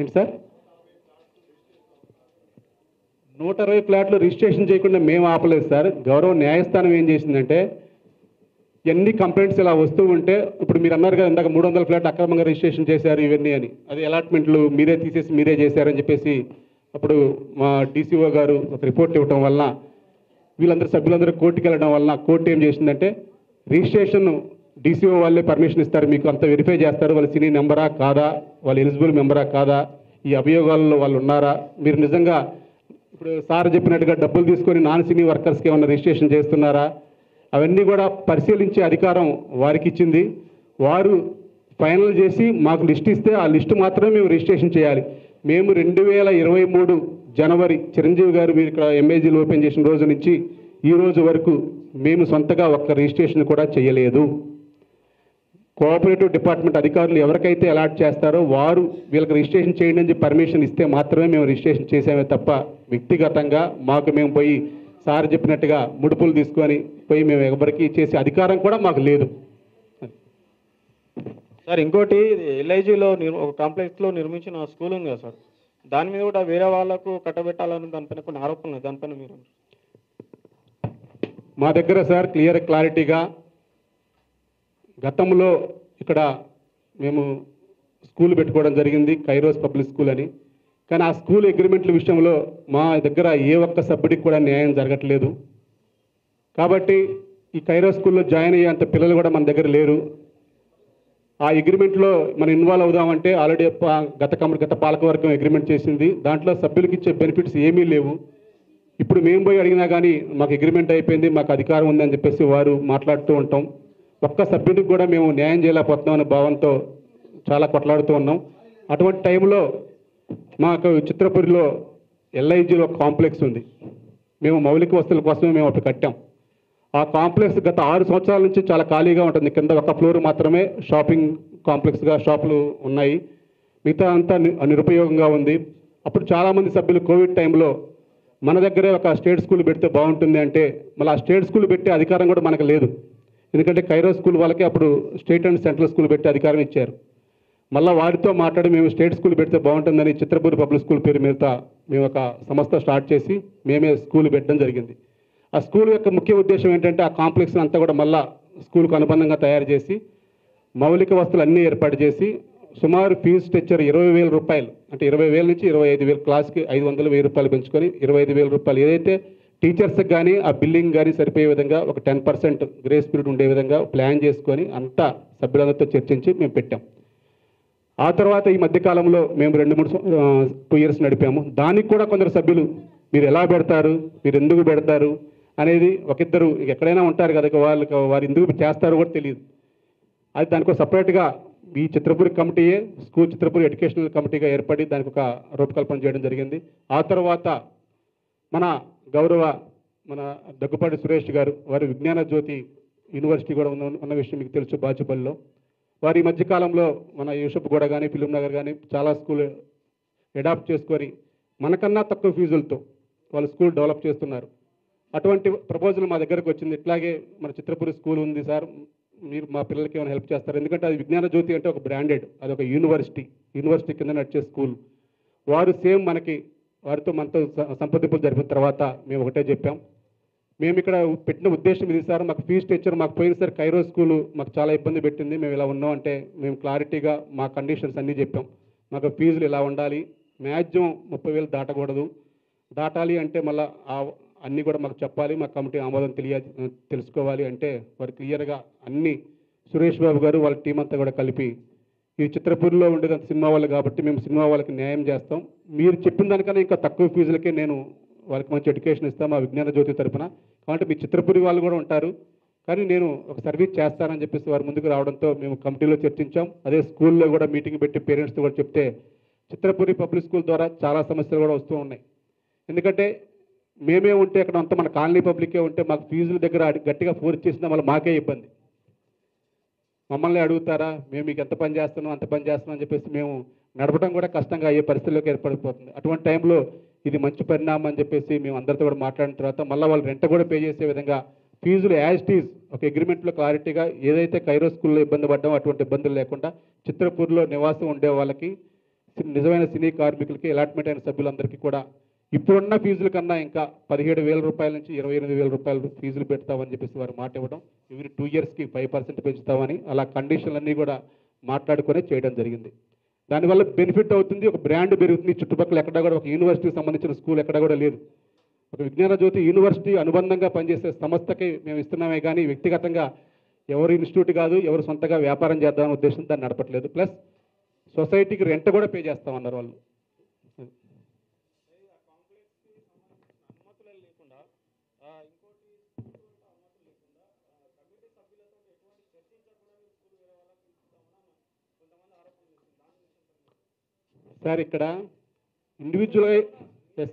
ఏంటి సార్? 160 ఫ్లాట్లు రిజిస్ట్రేషన్ చేయకుండా మేము ఆపలేదు సార్. గౌరవ న్యాయస్థానం ఏం చేసిందంటే, ఎన్ని కంప్లైంట్స్ ఇలా వస్తూ ఉంటే, ఇప్పుడు మీరు అన్నారు కదా ఇందాక 300 ఫ్లాట్లు అక్రమంగా రిజిస్ట్రేషన్ చేశారు ఇవన్నీ అని, అది అలాట్మెంట్లు మీరే తీసేసి మీరే చేశారని చెప్పేసి అప్పుడు మా డీసీఓ గారు ఒక రిపోర్ట్ ఇవ్వడం వలన వీళ్ళందరూ సభ్యులందరూ కోర్టుకి వెళ్ళడం వలన కోర్టు ఏం చేసిందంటే, రిజిస్ట్రేషన్ డీసీఓ వాళ్ళే పర్మిషన్ ఇస్తారు, మీకు అంత వెరిఫై చేస్తారు, వాళ్ళ సినీ మెంబరా కాదా, వాళ్ళు ఎలిజిబుల్ మెంబరా కాదా, ఈ అభియోగాల్లో వాళ్ళు ఉన్నారా, మీరు నిజంగా ఇప్పుడు సార్ చెప్పినట్టుగా డబ్బులు తీసుకొని నాన్ సినీ వర్కర్స్కి ఏమన్నా రిజిస్ట్రేషన్ చేస్తున్నారా, అవన్నీ కూడా పరిశీలించే అధికారం వారికి ఇచ్చింది. వారు ఫైనల్ చేసి మాకు లిస్ట్ ఇస్తే ఆ లిస్టు మాత్రమే మేము రిజిస్ట్రేషన్ చేయాలి. మేము 2023 జనవరి చిరంజీవి గారు మీరు ఇక్కడ ఎంఏజీలు ఓపెన్ చేసిన రోజు నుంచి ఈ రోజు వరకు మేము సొంతగా ఒక్క రిజిస్ట్రేషన్ కూడా చేయలేదు. కోఆపరేటివ్ డిపార్ట్మెంట్ అధికారులు ఎవరికైతే అలాట్ చేస్తారో వారు వీళ్ళకి రిజిస్ట్రేషన్ చేయండి అని పర్మిషన్ ఇస్తే మాత్రమే మేము రిజిస్ట్రేషన్ చేసామే తప్ప వ్యక్తిగతంగా మాకు మేము పోయి సార్ చెప్పినట్టుగా ముడుపులు తీసుకొని పోయి మేము ఎవరికి చేసే అధికారం కూడా మాకు లేదు. సార్ ఇంకోటి ఎల్ఐజీలో ఒక కాంప్లెక్స్లో నిర్మించిన స్కూల్ ఉంది కదా సార్, దాని మీద కూడా వేరే వాళ్ళకు కట్టబెట్టాలని దానిపైన కొన్ని ఆరోపణలు, దానిపైన మీరు? మా దగ్గర సార్ క్లారిటీగా గతంలో ఇక్కడ మేము స్కూల్ పెట్టుకోవడం జరిగింది, కైరోస్ పబ్లిక్ స్కూల్ అని. కానీ ఆ స్కూల్ అగ్రిమెంట్ల విషయంలో మా దగ్గర ఏ ఒక్క సభ్యుడికి కూడా న్యాయం జరగట్లేదు. కాబట్టి ఈ కైరోస్ స్కూల్లో జాయిన్ అయ్యేంత పిల్లలు కూడా మన దగ్గర లేరు. ఆ అగ్రిమెంట్లో మనం ఇన్వాల్వ్ అవుదామంటే ఆల్రెడీ గత పాలకవర్గం అగ్రిమెంట్ చేసింది, దాంట్లో సభ్యులకి ఇచ్చే బెనిఫిట్స్ ఏమీ లేవు. ఇప్పుడు మేము పోయి అడిగినా కానీ మాకు అగ్రిమెంట్ అయిపోయింది, మాకు అధికారం ఉందని చెప్పేసి వారు మాట్లాడుతూ ఉంటాం. ఒక్క సభ్యుడికి కూడా మేము న్యాయం చేయలేకపోతున్నాం అనే భావంతో చాలా కొట్లాడుతూ ఉన్నాం. అటువంటి టైంలో మాకు చిత్రపురిలో ఎల్ఐజీలో ఒక కాంప్లెక్స్ ఉంది. మేము మౌలిక వస్తువుల కోసమే మేము అప్పుడు కట్టాం. ఆ కాంప్లెక్స్ గత 6 సంవత్సరాల నుంచి చాలా ఖాళీగా ఉంటుంది. కింద ఒక ఫ్లోర్ మాత్రమే షాపింగ్ కాంప్లెక్స్గా షాపులు ఉన్నాయి, మిగతా అంతా నిరుపయోగంగా ఉంది. అప్పుడు చాలామంది సభ్యులు కోవిడ్ టైంలో మన దగ్గరే ఒక స్టేట్ స్కూల్ పెడితే బాగుంటుంది అంటే మళ్ళీ ఆ స్టేట్ స్కూల్ పెట్టే అధికారం కూడా మనకు లేదు. ఎందుకంటే కైరో స్కూల్ వాళ్ళకి అప్పుడు స్టేట్ అండ్ సెంట్రల్ స్కూల్ పెట్టే అధికారం ఇచ్చారు. మళ్ళీ వారితో మాట్లాడి మేము స్టేట్ స్కూల్ పెడితే బాగుంటుందని చిత్రపూరి పబ్లిక్ స్కూల్ పేరు మీద మేము ఒక సంస్థ స్టార్ట్ చేసి మేమే స్కూల్ పెట్టడం జరిగింది. ఆ స్కూల్ యొక్క ముఖ్య ఉద్దేశం ఏంటంటే ఆ కాంప్లెక్స్ అంతా కూడా మళ్ళీ స్కూల్కు అనుబంధంగా తయారు చేసి మౌలిక వస్తువులు అన్నీ ఏర్పాటు చేసి సుమారు ఫీజు స్ట్రక్చర్ 20,000 రూపాయలు, అంటే 20,000 నుంచి 25,000, క్లాస్కి 500,000 రూపాయలు పెంచుకొని 25,000 రూపాయలు ఏదైతే టీచర్స్కి కానీ ఆ బిల్డింగ్ కానీ సరిపోయే విధంగా ఒక 10% గ్రేస్ పీరియడ్ ఉండే విధంగా ప్లాన్ చేసుకొని అంతా సభ్యులందరితో చర్చించి మేము పెట్టాం. ఆ తర్వాత ఈ మధ్యకాలంలో మేము 2 ఇయర్స్ నడిపాము. దానికి కూడా కొందరు సభ్యులు మీరు ఎలా పెడతారు, మీరు ఎందుకు పెడతారు అనేది ఒకిద్దరు ఎక్కడైనా ఉంటారు కదా, వారు ఎందుకు చేస్తారో కూడా తెలియదు. అది దానికి సపరేట్గా ఈ చిత్రపూరి కమిటీయే స్కూల్ చిత్రపూరి ఎడ్యుకేషనల్ కమిటీగా ఏర్పడి దానికి ఒక రూపకల్పన చేయడం జరిగింది. ఆ తర్వాత మన గౌరవ దగ్గుపాటి సురేష్ గారు వారు విజ్ఞాన జ్యోతి యూనివర్సిటీ కూడా ఉన్న విషయం మీకు తెలుసు బాచుపల్లిలో. వారి మధ్యకాలంలో మన యూసఫ్ గూడ కానీ ఫిలిం నగర్ కానీ చాలా స్కూల్ అడాప్ట్ చేసుకొని మనకన్నా తక్కువ ఫీజులతో వాళ్ళు స్కూల్ డెవలప్ చేస్తున్నారు. అటువంటి ప్రపోజల్ మా దగ్గరకు వచ్చింది. ఇట్లాగే మన చిత్రపూరి స్కూల్ ఉంది సార్, మీరు మా పిల్లలకి ఏమైనా హెల్ప్ చేస్తారు, ఎందుకంటే అది విజ్ఞాన జ్యోతి అంటే ఒక బ్రాండెడ్, అది ఒక యూనివర్సిటీ కింద నడిచే స్కూల్. వారు సేమ్ వారితో మనతో సంప్రదింపులు జరిపిన తర్వాత మేము ఒకటే చెప్పాం, మేము ఇక్కడ పెట్టిన ఉద్దేశం ఇది సార్, మాకు ఫీజు స్ట్రక్చర్ మాకు పోయినసారి కైరో స్కూలు మాకు చాలా ఇబ్బంది పెట్టింది, మేము ఇలా ఉన్నాం అంటే మేము క్లారిటీగా మా కండిషన్స్ అన్నీ చెప్పాం. మాకు ఫీజులు ఇలా ఉండాలి, మ్యాక్సిమం 30,000 దాటకూడదు, దాటాలి అంటే మళ్ళీ అన్నీ కూడా మాకు చెప్పాలి, మా కమిటీ ఆమోదం తెలుసుకోవాలి అంటే వారు క్లియర్గా అన్నీ సురేష్ బాబు గారు వాళ్ళ టీం అంతా కూడా కలిపి ఈ చిత్రపూర్లో ఉండేదంత సినిమా వాళ్ళు కాబట్టి మేము సినిమా వాళ్ళకి న్యాయం చేస్తాం, మీరు చెప్పిన దానికన్నా ఇంకా తక్కువ ఫీజులకే నేను వాళ్ళకి మంచి ఎడ్యుకేషన్ ఇస్తాం మా విజ్ఞాన జ్యోతి తరపున, కాబట్టి మీ చిత్రపూరి వాళ్ళు కూడా ఉంటారు, కానీ నేను ఒక సర్వీస్ చేస్తానని చెప్పేసి వారు ముందుకు రావడంతో మేము కమిటీలో చర్చించాం. అదే స్కూల్లో కూడా మీటింగ్ పెట్టి పేరెంట్స్తో కూడా చెప్తే చిత్రపూరి పబ్లిక్ స్కూల్ ద్వారా చాలా సమస్యలు కూడా వస్తూ ఉన్నాయి. ఎందుకంటే మేమే ఉంటే అక్కడ అంతా మన కాలనీ పబ్లికే ఉంటే మాకు ఫీజుల దగ్గర గట్టిగా ఫోర్స్ చేసినా మళ్ళీ మాకే ఇబ్బంది. మమ్మల్ని అడుగుతారా, మేము మీకు ఎంత పని చేస్తున్నాం అంత పని చేస్తున్నాం అని చెప్పేసి మేము నడపడం కూడా కష్టంగా అయ్యే పరిస్థితుల్లోకి ఏర్పడిపోతుంది. అటువంటి టైంలో ఇది మంచి పరిణామం అని చెప్పేసి మేము అందరితో కూడా మాట్లాడిన తర్వాత మళ్ళీ వాళ్ళు రెంట్ కూడా పే చేసే విధంగా ఫీజులు యాజ్ ఇట్ ఈజ్ ఒక అగ్రిమెంట్లో క్లారిటీగా ఏదైతే కైరో స్కూల్లో ఇబ్బంది పడ్డామో అటువంటి ఇబ్బందులు లేకుండా చిత్రపూర్లో నివాసం ఉండే వాళ్ళకి నిజమైన సినీ కార్మికులకి అలాట్మెంట్ అయిన సభ్యులందరికీ కూడా ఇప్పుడున్న ఫీజుల కన్నా ఇంకా 17,000 రూపాయల నుంచి 28,000 రూపాయలు ఫీజులు పెడతామని చెప్పేసి వారు మాట ఇవ్వడం, ఇవి 2 ఇయర్స్కి 5% పెంచుతామని అలా కండిషన్లన్నీ కూడా మాట్లాడుకొని చేయడం జరిగింది. దానివల్ల బెనిఫిట్ అవుతుంది, ఒక బ్రాండ్ పెరుగుతుంది. చుట్టుపక్కల ఎక్కడ కూడా ఒక యూనివర్సిటీకి సంబంధించిన స్కూల్ ఎక్కడ కూడా లేదు. ఒక విజ్ఞాన జ్యోతి యూనివర్సిటీ అనుబంధంగా పనిచేసే సంస్థకి మేము ఇస్తున్నామే కానీ వ్యక్తిగతంగా ఎవరు ఇన్స్టిట్యూట్ కాదు, ఎవరు సొంతగా వ్యాపారం చేద్దామనే ఉద్దేశం దాన్ని నడపట్లేదు. ప్లస్ సొసైటీకి రెంట్ కూడా పే చేస్తామన్నారు వాళ్ళు. సార్ ఇక్కడ ఇండివిజువల్గా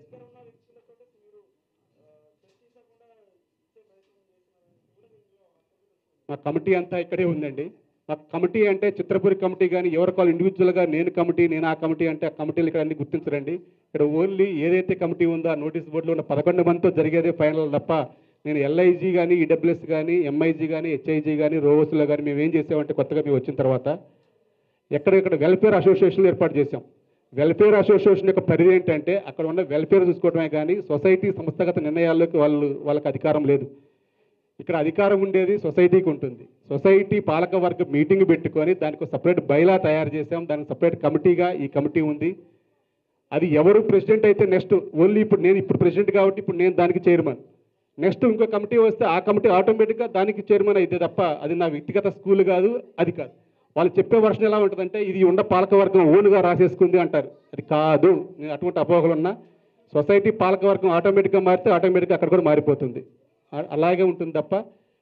మా కమిటీ అంతా ఇక్కడే ఉందండి. మా కమిటీ అంటే చిత్రపూరి కమిటీ కానీ ఎవరు కాల్ ఇండివిజువల్గా నేను కమిటీ నేను ఆ కమిటీ అంటే ఆ కమిటీలు ఇక్కడ అన్ని గుర్తించరండి. ఇక్కడ ఓన్లీ ఏదైతే కమిటీ ఉందో ఆ నోటీస్ బోర్డులో ఉన్న 11 మందితో జరిగేదే ఫైనల్ తప్ప నేను ఎల్ఐజీ కానీ ఈడబ్ల్యూఎస్ కానీ ఎంఐజీ కానీ హెచ్ఐజీ కానీ రోవర్స్లో కానీ మేము ఏం చేసామంటే కొత్తగా మేము వచ్చిన తర్వాత ఎక్కడెక్కడ వెల్ఫేర్ అసోసియేషన్లు ఏర్పాటు చేసాం. వెల్ఫేర్ అసోసియేషన్ యొక్క పరిధి ఏంటంటే అక్కడ ఉన్న వెల్ఫేర్ చూసుకోవడమే కానీ సొసైటీ సంస్థాగత నిర్ణయాల్లోకి వాళ్ళకి అధికారం లేదు. ఇక్కడ అధికారం ఉండేది సొసైటీకి ఉంటుంది. సొసైటీ పాలక వర్గ మీటింగ్ పెట్టుకొని దానికి సపరేట్ బైలా తయారు చేసాం, దానికి సపరేట్ కమిటీగా ఈ కమిటీ ఉంది. అది ఎవరు ప్రెసిడెంట్ అయితే నెక్స్ట్ ఓన్లీ ఇప్పుడు ప్రెసిడెంట్ కాబట్టి ఇప్పుడు నేను దానికి చైర్మన్, నెక్స్ట్ ఇంకో కమిటీ వస్తే ఆ కమిటీ ఆటోమేటిక్గా దానికి చైర్మన్ అయితే తప్ప అది నా వ్యక్తిగత స్కూల్ కాదు, అది కాదు. వాళ్ళు చెప్పే వర్షన్ ఎలా ఉంటుందంటే ఇది ఉండ పాలకవర్గం ఓన్గా రాసేసుకుంది అంటారు. అది కాదు. నేను అటువంటి అపోహలు ఉన్నా సొసైటీ పాలకవర్గం ఆటోమేటిక్గా మారితే ఆటోమేటిక్గా అక్కడ కూడా మారిపోతుంది. అలాగే ఉంటుంది తప్ప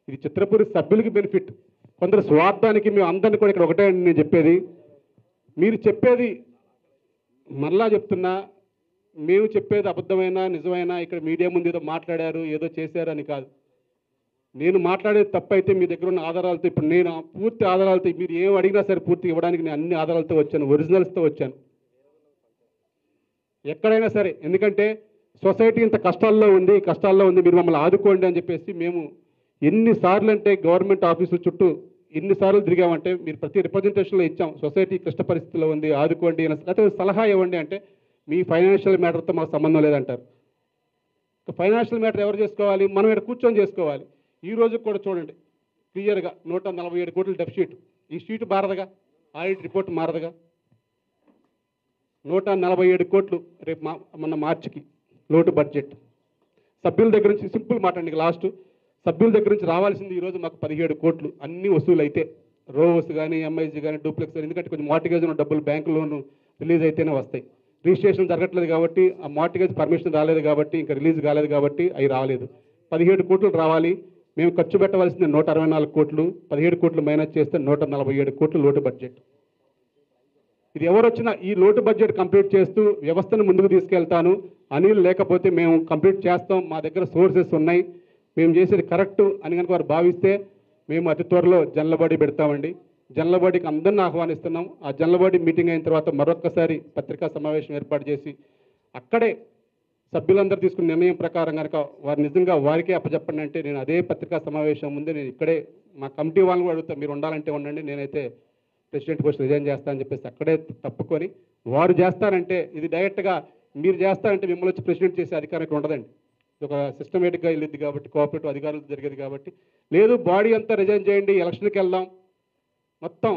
ఇది చిత్రపూరి సభ్యులకి బెనిఫిట్. కొందరు స్వార్థానికి మేము అందరినీ కూడా ఇక్కడ ఒకటే నేను చెప్పేది, మీరు చెప్పేది మరలా చెప్తున్నా, మేము చెప్పేది అబద్ధమైనా నిజమైనా ఇక్కడ మీడియా ముందు ఏదో మాట్లాడారు ఏదో చేశారు అని కాదు. నేను మాట్లాడేది తప్పైతే మీ దగ్గర ఉన్న ఆధారాలతో ఇప్పుడు నేను పూర్తి ఆధారాలతో మీరు ఏం అడిగినా సరే పూర్తి ఇవ్వడానికి నేను అన్ని ఆధారాలతో వచ్చాను, ఒరిజినల్స్తో వచ్చాను ఎక్కడైనా సరే. ఎందుకంటే సొసైటీ ఇంత కష్టాల్లో ఉంది మీరు మమ్మల్ని ఆదుకోండి అని చెప్పేసి మేము ఎన్నిసార్లు అంటే గవర్నమెంట్ ఆఫీసుల చుట్టూ ఎన్నిసార్లు తిరిగామంటే మీరు ప్రతి రిప్రజెంటేషన్లో ఇచ్చాం సొసైటీ క్లిష్ట పరిస్థితిలో ఉంది ఆదుకోండి లేకపోతే సలహా ఇవ్వండి అంటే మీ ఫైనాన్షియల్ మ్యాటర్తో మాకు సంబంధం లేదంటారు. ఫైనాన్షియల్ మ్యాటర్ ఎవరు చేసుకోవాలి? మనం ఇక్కడ కూర్చొని చేసుకోవాలి. ఈ రోజు కూడా చూడండి క్లియర్గా 147 కోట్ల డెఫిసిట్. ఈ షీట్ మారదుగా, ఆడిట్ రిపోర్ట్ మారదుగా. 147 కోట్లు రేపు మొన్న మార్చికి లోటు బడ్జెట్. సభ్యుల దగ్గర నుంచి సింపుల్ మాట అండి, లాస్ట్ సభ్యుల దగ్గర నుంచి రావాల్సింది ఈరోజు మాకు 17 కోట్లు అన్ని వసూలు అయితే రోవర్స్ కానీ ఎంఐజీ కానీ డూప్లెక్స్ కానీ, ఎందుకంటే కొంచెం మార్టిగేజ్ ఉన్న డబ్బులు బ్యాంకు లోన్ రిలీజ్ అయితేనే వస్తాయి. రిజిస్ట్రేషన్ జరగట్లేదు కాబట్టి ఆ మార్టిగేజ్ పర్మిషన్ రాలేదు కాబట్టి ఇంకా రిలీజ్ కాలేదు కాబట్టి అవి రాలేదు. 17 కోట్లు రావాలి. మేము ఖర్చు పెట్టవలసింది 164 కోట్లు. 17 కోట్లు మైనస్ చేస్తే 147 కోట్లు లోటు బడ్జెట్. ఇది ఎవరు వచ్చినా ఈ లోటు బడ్జెట్ కంప్లీట్ చేస్తూ వ్యవస్థను ముందుకు తీసుకెళ్తాను. అనిల్ లేకపోతే మేము కంప్లీట్ చేస్తాం, మా దగ్గర సోర్సెస్ ఉన్నాయి, మేము చేసేది కరెక్ట్ అని కనుక వారు భావిస్తే మేము అతి త్వరలో జనరల్ పెడతామండి. జనరల్ అందరిని ఆహ్వానిస్తున్నాం. ఆ జనరల్ మీటింగ్ అయిన తర్వాత మరొక్కసారి పత్రికా సమావేశం ఏర్పాటు చేసి అక్కడే సభ్యులందరూ తీసుకున్న నిర్ణయం ప్రకారం కనుక వారు నిజంగా వారికే అప్పచెప్పండి అంటే నేను అదే పత్రికా సమావేశం ముందే నేను ఇక్కడే మా కమిటీ వాళ్ళని కూడా అడుగుతాను, మీరు ఉండాలంటే ఉండండి, నేనైతే ప్రెసిడెంట్ పోస్ట్ రిజైన్ చేస్తానని చెప్పేసి అక్కడే తప్పుకొని వారు చేస్తారంటే ఇది డైరెక్ట్గా మీరు చేస్తారంటే మిమ్మల్ని వచ్చి ప్రెసిడెంట్ చేసే అధికారం ఇక్కడ ఉండదండి. ఇది ఒక సిస్టమేటిక్గా వెళ్ళింది కాబట్టి కోఆపరేటివ్ అధికారులు జరిగేది కాబట్టి లేదు బాడీ అంతా రిజైన్ చేయండి ఎలక్షన్కి వెళ్దాం మొత్తం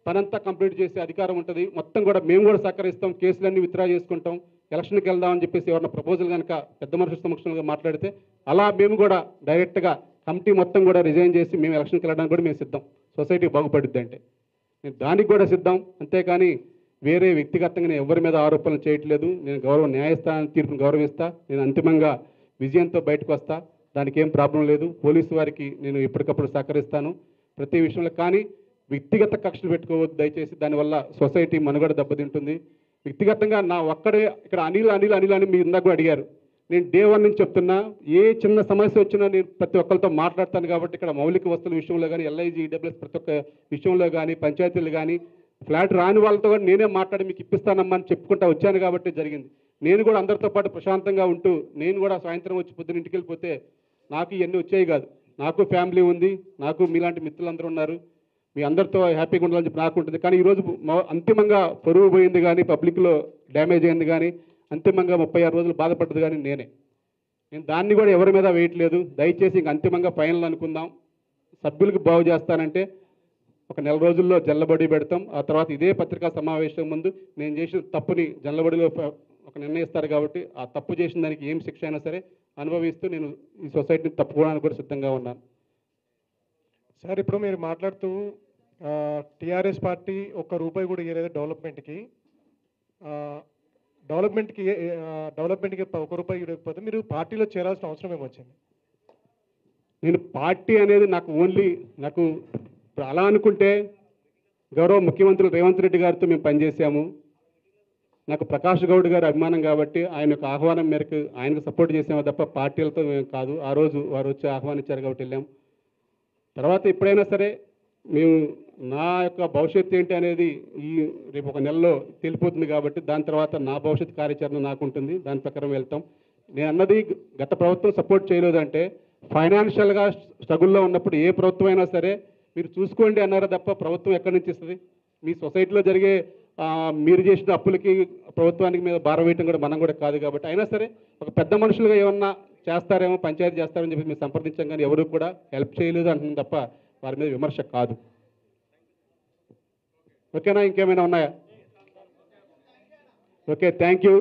పనంతా కంప్లీట్ చేసే అధికారం ఉంటుంది. మొత్తం కూడా మేము కూడా సహకరిస్తాం, కేసులన్నీ విత్డ్రా చేసుకుంటాం, ఎలక్షన్కి వెళ్దామని చెప్పేసి ఎవరన్నా ప్రపోజల్ కనుక పెద్ద మనుషుల సమక్షంలో మాట్లాడితే అలా మేము కూడా డైరెక్ట్గా కమిటీ మొత్తం కూడా రిజైన్ చేసి మేము ఎలక్షన్కి వెళ్ళడానికి కూడా మేము సిద్ధం. సొసైటీ బాగుపడుద్ది అంటే నేను దానికి కూడా సిద్ధం. అంతేకాని వేరే వ్యక్తిగతంగా నేను ఎవరి మీద ఆరోపణలు చేయట్లేదు. నేను న్యాయస్థానం తీర్పును గౌరవిస్తా. నేను అంతిమంగా విజయంతో బయటకు వస్తా. దానికి ఏం ప్రాబ్లం లేదు. పోలీసు వారికి నేను ఎప్పటికప్పుడు సహకరిస్తాను ప్రతి విషయంలో. కానీ వ్యక్తిగత కక్షలు పెట్టుకోవద్దు దయచేసి. దానివల్ల సొసైటీ మనుగడ దెబ్బతింటుంది. వ్యక్తిగతంగా నా ఒక్కడే ఇక్కడ అనిల్ అని మీరు ఇందాక కూడా అడిగారు. నేను డే 1 నుంచి చెప్తున్నా, ఏ చిన్న సమస్య వచ్చినా నేను ప్రతి ఒక్కరితో మాట్లాడతాను. కాబట్టి ఇక్కడ మౌలిక వస్తువుల విషయంలో కానీ, ఎల్ఐజీ, ఈడబ్ల్యూఎస్ ప్రతి ఒక్క విషయంలో కానీ, పంచాయతీలు కానీ, ఫ్లాట్ రాని వాళ్ళతో కూడా నేనే మాట్లాడి మీకు ఇప్పిస్తానమ్మా అని చెప్పుకుంటా వచ్చాను కాబట్టి జరిగింది. నేను కూడా అందరితో పాటు ప్రశాంతంగా ఉంటూ నేను కూడా సాయంత్రం వచ్చి పొద్దున ఇంటికి వెళ్ళిపోతే నాకు ఇవన్నీ వచ్చాయి కాదు. నాకు ఫ్యామిలీ ఉంది, నాకు మీలాంటి మిత్రులందరూ ఉన్నారు, మీ అందరితో హ్యాపీగా ఉండాలని చెప్పి నాకు ఉంటుంది. కానీ ఈరోజు అంతిమంగా పరువు పోయింది కానీ, పబ్లిక్లో డ్యామేజ్ అయింది కానీ, అంతిమంగా 36 రోజులు బాధపడ్డది కానీ నేను దాన్ని కూడా ఎవరి మీద వేయట్లేదు. దయచేసి ఇంక అంతిమంగా ఫైనల్ అనుకుందాం. సభ్యులకు బాగు చేస్తానంటే ఒక నెల రోజుల్లో జల్లబడి పెడతాం. ఆ తర్వాత ఇదే పత్రికా సమావేశం ముందు నేను చేసిన తప్పుని జల్లబడిలో ఒక నిర్ణయిస్తారు. కాబట్టి ఆ తప్పు చేసిన దానికి ఏం శిక్ష అయినా సరే అనుభవిస్తూ నేను ఈ సొసైటీని తప్పుకోవడానికి కూడా సిద్ధంగా ఉన్నాను. సార్, ఇప్పుడు మీరు మాట్లాడుతూ టీఆర్ఎస్ పార్టీ ₹1 కూడా ఇవ్వలేదు డెవలప్మెంట్కి. డెవలప్మెంట్కి ₹1 ఇవ్వకపోతే మీరు పార్టీలో చేరాల్సిన అవసరం ఏమొచ్చింది? నేను పార్టీ అనేది నాకు అలా అనుకుంటే గౌరవ ముఖ్యమంత్రి రేవంత్ రెడ్డి గారితో మేము పనిచేసాము. నాకు ప్రకాష్ గౌడ్ గారి అభిమానం కాబట్టి ఆయన యొక్క ఆహ్వానం మేరకు ఆయనకు సపోర్ట్ చేసాము తప్ప పార్టీలతో మేము కాదు. ఆ రోజు వారు వచ్చి ఆహ్వానించారు కాబట్టి వెళ్ళాము. తర్వాత ఎప్పుడైనా సరే మేము నా యొక్క భవిష్యత్తు ఏంటి అనేది రేపు ఒక నెలలో తెలిపోతుంది. కాబట్టి దాని తర్వాత నా భవిష్యత్ కార్యాచరణ నాకు ఉంటుంది. దాని ప్రకారం వెళ్తాం. నేను అన్నది గత ప్రభుత్వం సపోర్ట్ చేయలేదంటే ఫైనాన్షియల్గా స్ట్రగుల్లో ఉన్నప్పుడు ఏ ప్రభుత్వం అయినా సరే మీరు చూసుకోండి అన్నారా తప్ప ప్రభుత్వం ఎక్కడి నుంచి ఇస్తుంది? మీ సొసైటీలో జరిగే మీరు చేసిన అప్పులకి ప్రభుత్వానికి మీద భారం వేయటం కూడా మనం కూడా కాదు. కాబట్టి అయినా సరే ఒక పెద్ద మనుషులుగా ఏమన్నా చేస్తారేమో, పంచాయతీ చేస్తారని చెప్పి మేము సంప్రదించాం. కానీ ఎవరు కూడా హెల్ప్ చేయలేదు అంటుంది తప్ప వారి మీద విమర్శ కాదు. ఓకేనా? ఇంకేమైనా ఉన్నాయా? Okay, thank you.